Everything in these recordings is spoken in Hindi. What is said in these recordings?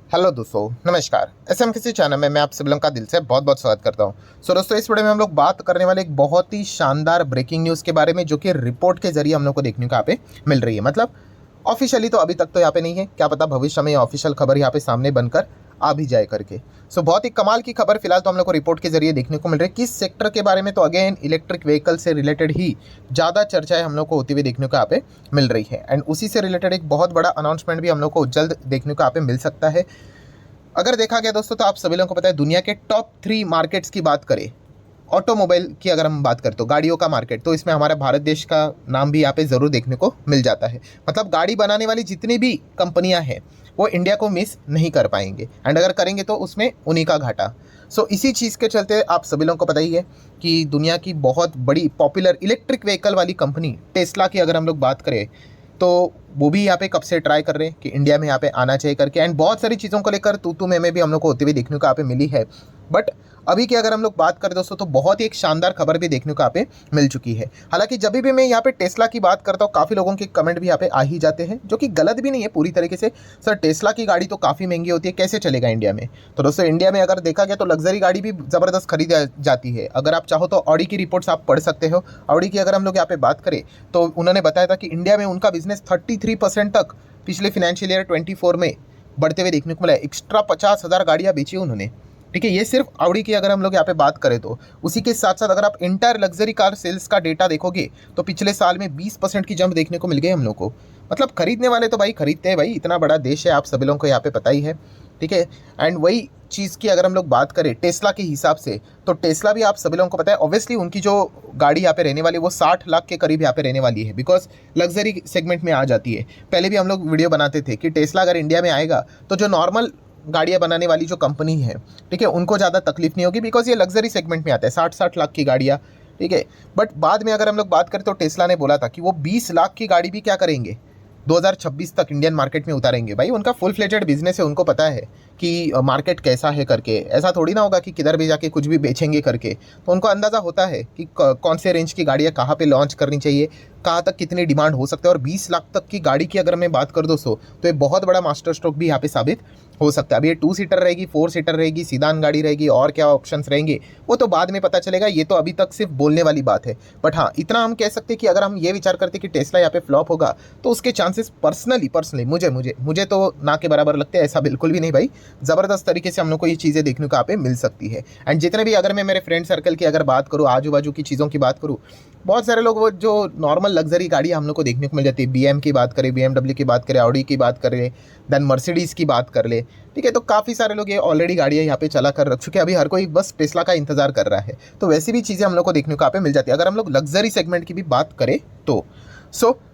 हेलो दोस्तों, नमस्कार। एसएमकेसी चैनल में मैं आप सभी लोगों का दिल से बहुत बहुत स्वागत करता हूं। दोस्तों, इस वीडियो में हम लोग बात करने वाले एक बहुत ही शानदार ब्रेकिंग न्यूज़ के बारे में, जो कि रिपोर्ट के जरिए हम लोग को देखने को यहाँ पे मिल रही है। मतलब ऑफिशियली तो अभी तक तो यहाँ पे नहीं है, क्या पता भविष्य में ऑफिशियल खबर यहाँ पे सामने बनकर आ भी जाए करके। बहुत ही कमाल की खबर फिलहाल तो हम लोग को रिपोर्ट के जरिए देखने को मिल रही है। किस सेक्टर के बारे में, तो अगेन इलेक्ट्रिक व्हीकल से रिलेटेड ही ज़्यादा चर्चाएं हम लोग को होती हुई देखने को यहाँ पे मिल रही है। एंड उसी से रिलेटेड एक बहुत बड़ा अनाउंसमेंट भी हम लोग को जल्द देखने को यहाँ पे मिल सकता है। अगर देखा गया दोस्तों, तो आप सभी लोगों को पता है, दुनिया के टॉप 3 मार्केट्स की बात करें, ऑटोमोबाइल की अगर हम बात करें तो गाड़ियों का मार्केट, तो इसमें हमारा भारत देश का नाम भी यहाँ पे ज़रूर देखने को मिल जाता है। मतलब गाड़ी बनाने वाली जितनी भी कंपनियां हैं वो इंडिया को मिस नहीं कर पाएंगे, एंड अगर करेंगे तो उसमें उन्हीं का घाटा। इसी चीज़ के चलते आप सभी लोगों को पता ही है कि दुनिया की बहुत बड़ी पॉपुलर इलेक्ट्रिक व्हीकल वाली कंपनी टेस्ला की अगर हम लोग बात करें, तो वो भी यहाँ पे कब से ट्राई कर रहे हैं कि इंडिया में यहाँ पे आना चाहिए करके। एंड बहुत सारी चीज़ों को लेकर तू में भी हम लोग को होते हुए देखने को यहाँ पे मिली है। बट अभी की अगर हम लोग बात करें दोस्तों, तो बहुत ही एक शानदार खबर भी देखने को यहाँ पे मिल चुकी है। हालांकि जब भी मैं यहाँ पे टेस्ला की बात करता हूँ, काफ़ी लोगों के कमेंट भी यहाँ पे आ ही जाते हैं, जो कि गलत भी नहीं है पूरी तरीके से। सर, टेस्ला की गाड़ी तो काफ़ी महंगी होती है, कैसे चलेगा इंडिया में? तो दोस्तों, इंडिया में अगर देखा गया तो लग्जरी गाड़ी भी ज़बरदस्त खरीदी जाती है। अगर आप चाहो तो ऑडी की रिपोर्ट्स आप पढ़ सकते हो। ऑडी की अगर हम लोग यहाँ पे बात करें तो उन्होंने बताया था कि इंडिया में उनका बिजनेस 33% तक पिछले फिनेंशियल ईयर 24 में बढ़ते हुए देखने को मिला है। एक्स्ट्रा 50,000 गाड़ियाँ बेची उन्होंने। ठीक है, ये सिर्फ ऑडी की अगर हम लोग यहाँ पे बात करें तो। उसी के साथ साथ अगर आप इंटायर लग्जरी कार सेल्स का डेटा देखोगे तो पिछले साल में 20% की जंप देखने को मिल गई हम लोग को। मतलब खरीदने वाले तो भाई खरीदते हैं भाई, इतना बड़ा देश है, आप सभी लोगों को यहाँ पे पता ही है। ठीक है, एंड वही चीज़ की अगर हम लोग बात करें टेस्ला के हिसाब से, तो टेस्ला भी आप सभी लोगों को पता है, ऑब्वियसली उनकी जो गाड़ी यहाँ पे रहने वाली है वो 60 लाख के करीब यहाँ पे रहने वाली है, बिकॉज लग्जरी सेगमेंट में आ जाती है। पहले भी हम लोग वीडियो बनाते थे कि टेस्ला अगर इंडिया में आएगा तो जो नॉर्मल गाड़ियाँ बनाने वाली जो कंपनी है, ठीक है, उनको ज़्यादा तकलीफ नहीं होगी, बिकॉज ये लग्जरी सेगमेंट में आता है, 60-60 लाख की गाड़ियाँ। ठीक है, बट बाद में अगर हम लोग बात करें तो टेस्ला ने बोला था कि वो 20 लाख की गाड़ी भी क्या करेंगे, 2026 तक इंडियन मार्केट में उतारेंगे। भाई उनका फुल फ्लेजेड बिजनेस है, उनको पता है कि मार्केट कैसा है करके। ऐसा थोड़ी ना होगा कि किधर भी जाके कुछ भी बेचेंगे करके। तो उनको अंदाज़ा होता है कि कौन से रेंज की गाड़ियाँ कहाँ पे लॉन्च करनी चाहिए, कहाँ तक कितनी डिमांड हो सकता है। और 20 लाख तक की गाड़ी की अगर मैं बात कर दोस्तों, तो ये बहुत बड़ा मास्टर स्ट्रोक भी यहाँ पे साबित हो सकता है। अब ये 2 सीटर रहेगी, 4 सीटर रहेगी, सीडान गाड़ी रहेगी, और क्या ऑप्शंस रहेंगे वो तो बाद में पता चलेगा। ये तो अभी तक सिर्फ बोलने वाली बात है। बट हाँ, इतना हम कह सकते हैं कि अगर हम ये विचार करते कि टेस्ला यहाँ पे फ्लॉप होगा, तो उसके चांसेस पर्सनली मुझे तो ना के बराबर लगते हैं। ऐसा बिल्कुल भी नहीं भाई, ज़बरदस्त तरीके से हम लोग को ये चीज़ें देखने को यहाँ पे मिल सकती है। एंड जितने भी अगर मैं मेरे फ्रेंड सर्कल की अगर बात करूँ, आजू बाजू की चीज़ों की बात करूँ, बहुत सारे लोग वो जो नॉर्मल लग्जरी गाड़ी हम लोग को देखने को मिल जाती है, BM की बात करें, BMW की बात करें, ऑडी की बात करें, देन मर्सिडीज़ की बात कर ले। ठीक है, तो काफ़ी सारे लोग ये ऑलरेडी गाड़ियाँ यहाँ पे चला कर रख चुके हैं। अभी हर कोई बस टेस्ला का इंतजार कर रहा है। तो वैसी भी चीज़ें हम लोग को देखने को यहाँ पे मिल जाती है अगर हम लोग लग्जरी सेगमेंट की भी बात करें तो।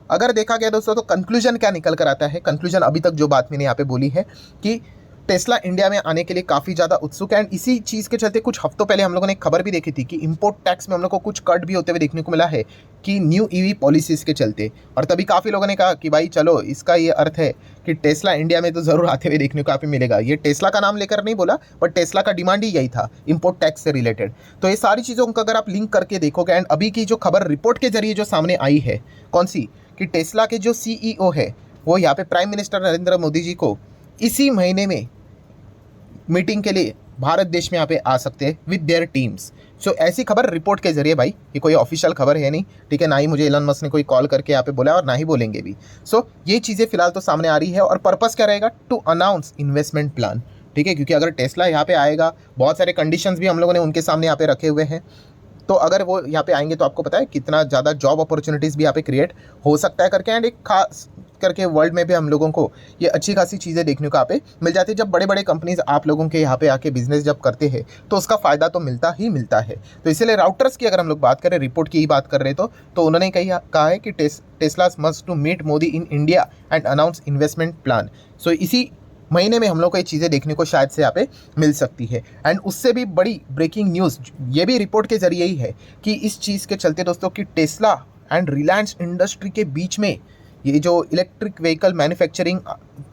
अगर देखा गया दोस्तों, तो कंक्लूजन क्या निकल कर आता है? कंक्लूजन अभी तक जो बात मैंने यहाँ पे बोली है कि टेस्ला इंडिया में आने के लिए काफ़ी ज़्यादा उत्सुक है। एंड इसी चीज़ के चलते कुछ हफ्तों पहले हम लोगों ने एक खबर भी देखी थी कि इंपोर्ट टैक्स में हम लोग को कुछ कट भी होते हुए देखने को मिला है, कि न्यू EV पॉलिसीज़ के चलते। और तभी काफ़ी लोगों ने कहा कि भाई चलो, इसका ये अर्थ है कि टेस्ला इंडिया में तो ज़रूर आते हुए देखने को यहाँ पे मिलेगा। ये टेस्ला का नाम लेकर नहीं बोला, बट टेस्ला का डिमांड ही यही था, इंपोर्ट टैक्स से रिलेटेड। तो ये सारी चीज़ों को अगर आप लिंक करके देखोगे, एंड अभी की जो खबर रिपोर्ट के जरिए जो सामने आई है, कौन सी, कि टेस्ला के जो CEO है वो यहाँ पे प्राइम मिनिस्टर नरेंद्र मोदी जी को इसी महीने में मीटिंग के लिए भारत देश में यहाँ पे आ सकते हैं विद देयर टीम्स। ऐसी खबर रिपोर्ट के जरिए, भाई ये कोई ऑफिशियल खबर है नहीं, ठीक है, ना ही मुझे एलन मस्क ने कोई कॉल करके यहाँ पे बोला और ना ही बोलेंगे भी। ये चीज़ें फिलहाल तो सामने आ रही है। और पर्पस क्या रहेगा? To announce investment plan. ठीक है, क्योंकि अगर टेस्ला यहाँ पे आएगा, बहुत सारे कंडीशंस भी हम लोगों ने उनके सामने यहाँ पे रखे हुए हैं। तो अगर वो यहाँ पे आएंगे तो आपको पता है कितना ज़्यादा जॉब अपॉर्चुनिटीज़ भी यहाँ पे क्रिएट हो सकता है करके। एंड एक खास करके वर्ल्ड में भी हम लोगों को ये अच्छी खासी चीज़ें देखने को यहाँ पे मिल जाती है। जब बड़े बड़े कंपनीज आप लोगों के यहाँ पे आके बिजनेस जब करते हैं तो उसका फ़ायदा तो मिलता ही मिलता है। तो इसीलिए राउटर्स की अगर हम लोग बात करें, रिपोर्ट की ही बात कर रहे तो उन्होंने कहा है कि Tesla's must to meet Modi in India and announce investment plan. इसी महीने में हम लोग को ये चीज़ें देखने को शायद से यहाँ पे मिल सकती है। एंड उससे भी बड़ी ब्रेकिंग न्यूज़ ये भी रिपोर्ट के जरिए ही है कि इस चीज़ के चलते दोस्तों कि टेस्ला एंड रिलायंस इंडस्ट्री के बीच में ये जो इलेक्ट्रिक व्हीकल मैन्युफैक्चरिंग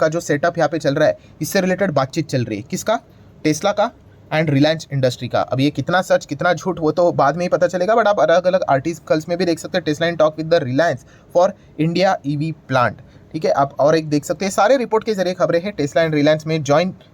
का जो सेटअप यहाँ पे चल रहा है, इससे रिलेटेड बातचीत चल रही है। किसका? टेस्ला का एंड रिलायंस इंडस्ट्री का। अब ये कितना सच कितना झूठ वो तो बाद में ही पता चलेगा, बट आप अलग अलग आर्टिकल्स में भी देख सकते हैं, Tesla in talk with the Reliance for India EV plant. ठीक है, आप और एक देख सकते हैं सारे रिपोर्ट के जरिए खबरें हैं। टेस्ला एंड रिलायंस में joint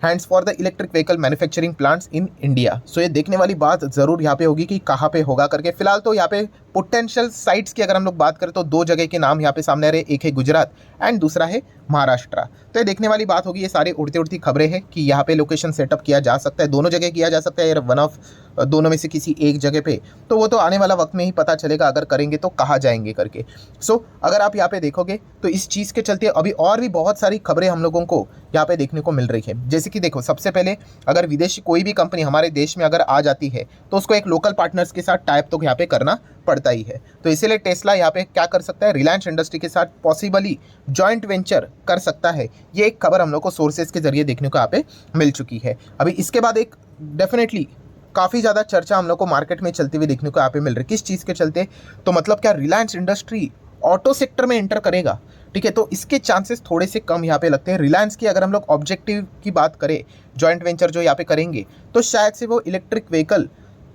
hands for the electric vehicle manufacturing plants in India. So ये देखने वाली बात जरूर यहाँ पे होगी कि कहाँ पे होगा करके। फिलहाल तो यहाँ पे पोटेंशियल साइट्स की अगर हम लोग बात करें तो दो जगह के नाम यहाँ पे सामने आ रहे, एक है गुजरात एंड दूसरा है महाराष्ट्र। तो ये देखने वाली बात होगी, ये सारी उड़ती उड़ती खबरें हैं कि यहाँ पे लोकेशन सेटअप किया जा सकता है, दोनों जगह किया जा सकता है, वन ऑफ दोनों में से किसी एक जगह पे। तो वो तो आने वाला वक्त में ही पता चलेगा अगर करेंगे तो कहाँ जाएंगे करके। सो अगर आप यहाँ पे देखोगे तो इस चीज़ के चलते अभी और भी बहुत सारी खबरें हम लोगों को यहाँ पे देखने को मिल रही है। जैसे कि देखो, सबसे पहले अगर विदेशी कोई भी कंपनी हमारे देश में अगर आ जाती है तो उसको एक लोकल पार्टनर्स के साथ टाइप तो यहाँ पे करना पड़ता ही है। तो इसीलिए टेस्ला यहाँ पे क्या कर सकता है, रिलायंस इंडस्ट्री के साथ पॉसिबली जॉइंट वेंचर कर सकता है। ये एक खबर हम लोग को सोर्सेज के जरिए देखने को यहाँ पे मिल चुकी है। अभी इसके बाद एक डेफिनेटली काफ़ी ज़्यादा चर्चा हम लोग को मार्केट में चलती हुई देखने को यहाँ पे मिल रही है। किस चीज़ के चलते, तो मतलब क्या रिलायंस इंडस्ट्री ऑटो सेक्टर में एंटर करेगा, ठीक है। तो इसके चांसेस थोड़े से कम यहाँ पे लगते हैं। रिलायंस की अगर हम लोग ऑब्जेक्टिव की बात करें, जॉइंट वेंचर जो यहाँ पे करेंगे, तो शायद से वो इलेक्ट्रिक व्हीकल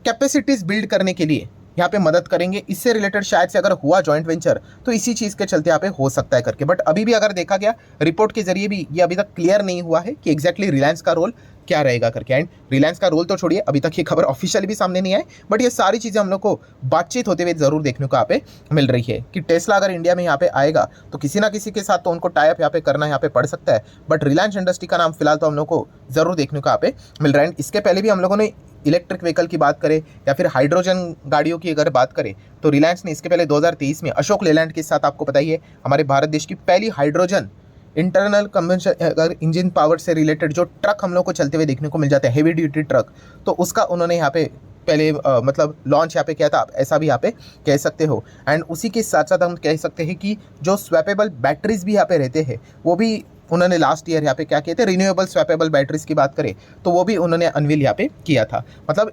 कैपेसिटीज़ बिल्ड करने के लिए यहाँ पे मदद करेंगे। इससे रिलेटेड शायद से अगर हुआ जॉइंट वेंचर तो इसी चीज़ के चलते यहाँ पे हो सकता है करके। बट अभी भी अगर देखा गया रिपोर्ट के जरिए भी ये अभी तक क्लियर नहीं हुआ है कि एग्जैक्टली रिलायंस का रोल क्या रहेगा करके। एंड रिलायंस का रोल तो छोड़िए, अभी तक ये खबर ऑफिशियली भी सामने नहीं आई, बट ये सारी चीज़ें हम लोग को बातचीत होते हुए जरूर देखने को यहाँ पे मिल रही है कि टेस्ला अगर इंडिया में यहाँ पे आएगा तो किसी ना किसी के साथ तो उनको टाइप यहाँ पे करना यहाँ पे पड़ सकता है। बट रिलायंस इंडस्ट्री का नाम फिलहाल तो हम लोग को जरूर देखने को यहाँ पे मिल रहा है। इसके पहले भी हम लोगों ने इलेक्ट्रिक व्हीकल की बात करें या फिर हाइड्रोजन गाड़ियों की अगर बात करें तो रिलायंस ने इसके पहले 2023 में अशोक लेलैंड के साथ, आपको पता ही है, हमारे भारत देश की पहली हाइड्रोजन इंटरनल कम्बशन अगर इंजन पावर से रिलेटेड जो ट्रक हम लोग को चलते हुए देखने को मिल जाता है, हेवी ड्यूटी ट्रक, तो उसका उन्होंने यहाँ पे पहले मतलब लॉन्च यहाँ पे किया था, ऐसा भी यहाँ पे कह सकते हो। एंड उसी के साथ साथ हम कह सकते हैं कि जो स्वैपेबल बैटरीज भी यहाँ पे रहते हैं वो भी उन्होंने लास्ट ईयर यहाँ पे क्या किए थे, रिन्यूएबल स्वैपेबल बैटरीज की बात करें तो वो भी उन्होंने अनवील यहाँ पे किया था। मतलब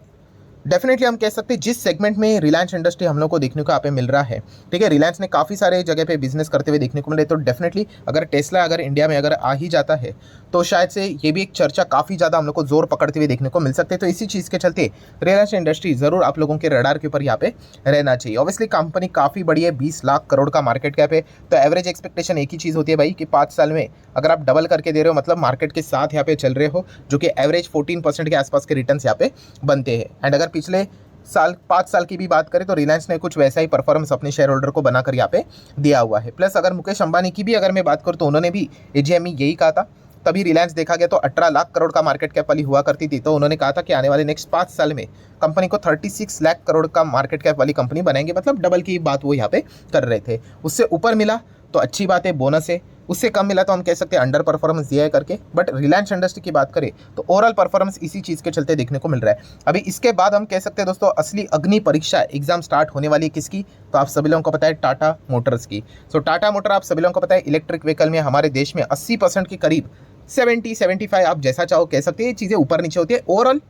डेफिनेटली हम कह सकते हैं जिस सेगमेंट में रिलायंस इंडस्ट्री हम लोग को देखने को यहाँ पे मिल रहा है, ठीक है, रिलायंस ने काफ़ी सारे जगह पे बिजनेस करते हुए देखने को मिले, तो डेफिनेटली अगर टेस्ला अगर इंडिया में अगर आ ही जाता है तो शायद से ये भी एक चर्चा काफ़ी ज़्यादा हम लोग को जोर पकड़ते हुए देखने को मिल सकते हैं। तो इसी चीज़ के चलते रिलायंस इंडस्ट्री ज़रूर आप लोगों के रडार के ऊपर यहाँ पे रहना चाहिए। ऑब्वियसली कंपनी काफ़ी बड़ी है, 20 लाख करोड़ का मार्केट कैप है, तो एवरेज एक्सपेक्टेशन एक ही चीज़ होती है भाई कि 5 साल में अगर आप डबल करके दे रहे हो, मतलब मार्केट के साथ यहाँ पे चल रहे हो, जो कि एवरेज 14% के आसपास के रिटर्न्स यहाँ पे बनते हैं। एंड अगर पिछले 5 साल की भी बात करें तो रिलायंस ने कुछ वैसा ही परफॉर्मेंस अपने शेयर होल्डर को बनाकर यहाँ पे दिया हुआ है। प्लस अगर मुकेश अंबानी की भी अगर मैं बात करूँ तो उन्होंने भी एजीएम में यही कहा था, तभी रिलायंस देखा गया तो 18 लाख करोड़ का मार्केट कैप वाली हुआ करती थी, तो उन्होंने कहा था कि आने वाले नेक्स्ट 5 साल में कंपनी को 36 लाख करोड़ का मार्केट कैप वाली कंपनी बनाएंगे। मतलब डबल की बात वो यहाँ पे कर रहे थे। उससे ऊपर मिला तो अच्छी बात है, बोनस है, उससे कम मिला तो हम कह सकते हैं अंडर परफॉर्मेंस दिया है करके। बट रिलायंस इंडस्ट्री की बात करें तो ओवरऑल परफॉर्मेंस इसी चीज़ के चलते देखने को मिल रहा है। अभी इसके बाद हम कह सकते हैं दोस्तों असली अग्नि परीक्षा एग्जाम स्टार्ट होने वाली है किसकी, तो आप सभी लोगों को पता है टाटा मोटर्स की। सो टाटा मोटर आप सभी लोगों को पता है इलेक्ट्रिक व्हीकल में हमारे देश में 80% के करीब 70-75 आप जैसा चाहो कह सकते हैं, ये चीज़ें ऊपर नीचे होती है। ओवरऑल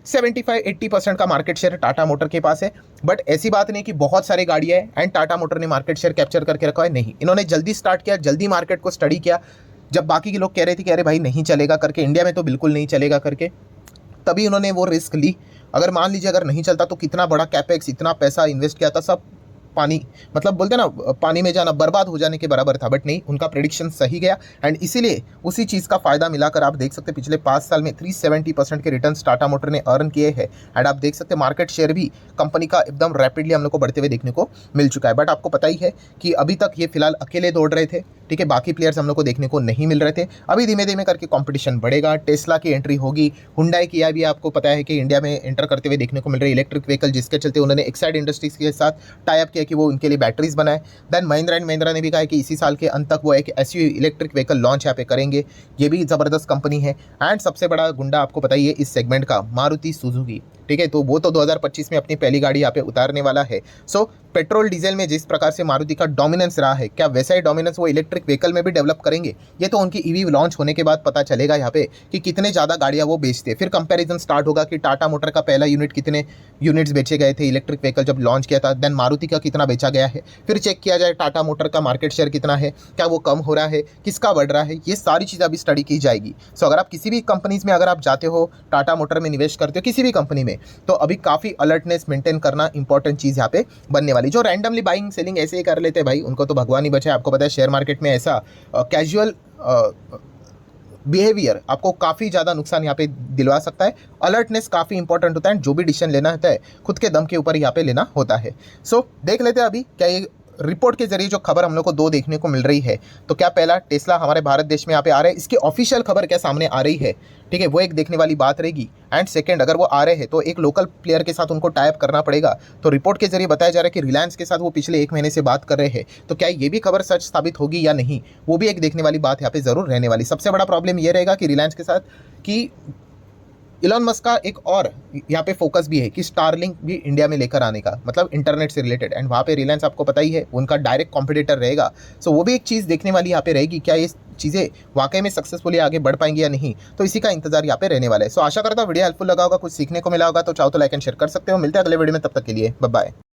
75-80% का मार्केट शेयर टाटा मोटर के पास है। बट ऐसी बात नहीं कि बहुत सारी गाड़ियाँ हैं एंड टाटा मोटर ने मार्केट शेयर कैप्चर करके रखा है, नहीं, इन्होंने जल्दी स्टार्ट किया, जल्दी मार्केट को स्टडी किया। जब बाकी के लोग कह रहे थे कि अरे भाई नहीं चलेगा करके, इंडिया में तो बिल्कुल नहीं चलेगा करके, तभी उन्होंने वो रिस्क ली। अगर मान लीजिए अगर नहीं चलता तो कितना बड़ा कैपेक्स, इतना पैसा इन्वेस्ट किया था, सब पानी, मतलब बोलते ना पानी में जाना, बर्बाद हो जाने के बराबर था। बट नहीं, उनका प्रेडिक्शन सही गया एंड इसीलिए उसी चीज़ का फायदा मिलाकर आप देख सकते हैं पिछले 5 साल में 370% के रिटर्न टाटा मोटर ने अर्न किए हैं। एंड आप देख सकते हैं मार्केट शेयर भी कंपनी का एकदम रैपिडली हम लोग को बढ़ते हुए देखने को मिल चुका है। बट आपको पता ही है कि अभी तक ये फिलहाल अकेले दौड़ रहे थे, ठीक है, बाकी प्लेयर्स हम लोग को देखने को नहीं मिल रहे थे। अभी धीमे धीमे करके कॉम्पिटिशन बढ़ेगा, टेस्ला की एंट्री होगी, हुंडई की भी आपको पता है कि इंडिया में एंटर करते हुए देखने को मिल रही है इलेक्ट्रिक व्हीकल, जिसके चलते उन्होंने एक्साइड इंडस्ट्रीज के साथ टाई अप किया कि वो उनके लिए बैटरीज बनाए। देन महिंद्रा एंड महिंद्रा ने भी कहा कि इसी साल के अंत तक वो एक एसयूवी इलेक्ट्रिक व्हीकल लॉन्च यहाँ पे करेंगे। ये भी ज़बरदस्त कंपनी है। एंड सबसे बड़ा गुंडा आपको पता ही है इस सेगमेंट का, मारुति सुजुकी, ठीक है, तो वो तो 2025 में अपनी पहली गाड़ी यहाँ पे उतारने वाला है। सो पेट्रोल डीजल में जिस प्रकार से मारुति का डोमिनेंस रहा है, क्या वैसा ही डोमिनेंस वो इलेक्ट्रिक व्हीकल में भी डेवलप करेंगे? ये तो उनकी ईवी लॉन्च होने के बाद पता चलेगा यहाँ पे कि कितने ज़्यादा गाड़ियाँ वो बेचते हैं। फिर कंपैरिजन स्टार्ट होगा कि टाटा मोटर का पहला यूनिट कितने यूनिट्स बेचे गए थे इलेक्ट्रिक व्हीकल जब लॉन्च किया था, देन मारुति का कितना बेचा गया है, फिर चेक किया जाए टाटा मोटर का मार्केट शेयर कितना है, क्या वो कम हो रहा है, किसका बढ़ रहा है, ये सारी चीज़ अभी स्टडी की जाएगी। सो अगर आप किसी भी कंपनीज में अगर आप जाते हो, टाटा मोटर में निवेश करते हो, किसी भी कंपनी में, तो अभी काफ़ी अलर्टनेस मेंटेन करना इंपॉर्टेंट चीज़ यहाँ पे बनने वाली। जो रैंडमली बाइंग सेलिंग ऐसे ही कर लेते हैं भाई, उनको तो भगवान ही बचाए। आपको पता है शेयर मार्केट में ऐसा कैजुअल बिहेवियर आपको काफ़ी ज़्यादा नुकसान यहाँ पे दिलवा सकता है। अलर्टनेस काफ़ी इंपॉर्टेंट होता है, जो भी डिसीजन लेना होता है खुद के दम के ऊपर यहाँ पे लेना होता है। सो देख लेते हैं अभी क्या ये रिपोर्ट के जरिए जो खबर हम लोग को 2 देखने को मिल रही है। तो क्या पहला टेस्ला हमारे भारत देश में यहाँ पे आ रहा है, इसकी ऑफिशियल खबर क्या सामने आ रही है, ठीक है, वो एक देखने वाली बात रहेगी। एंड सेकंड, अगर वो आ रहे हैं तो एक लोकल प्लेयर के साथ उनको टाइप करना पड़ेगा। तो रिपोर्ट के जरिए बताया जा रहा है कि रिलायंस के साथ वो पिछले 1 महीने से बात कर रहे हैं। तो क्या ये भी खबर सच साबित होगी या नहीं, वो भी एक देखने वाली बात यहाँ पे जरूर रहने वाली। सबसे बड़ा प्रॉब्लम ये रहेगा कि रिलायंस के साथ कि इलॉन मस्क का एक और यहाँ पे फोकस भी है कि स्टारलिंक भी इंडिया में लेकर आने का, मतलब इंटरनेट से रिलेटेड। एंड वहाँ पे रिलायंस आपको पता ही है उनका डायरेक्ट कॉम्पिटिटर रहेगा। सो वो भी एक चीज़ देखने वाली यहाँ पे रहेगी, क्या ये चीज़ें वाकई में सक्सेसफुली आगे बढ़ पाएंगी या नहीं। तो इसी का इंतजार यहाँ पे रहने वाला है। सो आशा करता हूँ वीडियो हेल्पफुल लगा होगा, कुछ सीखने को मिला होगा। तो चाहो तो लाइक एंड शेयर कर सकते हो। मिलते हैं अगले वीडियो में, तब तक के लिए बाय बाय।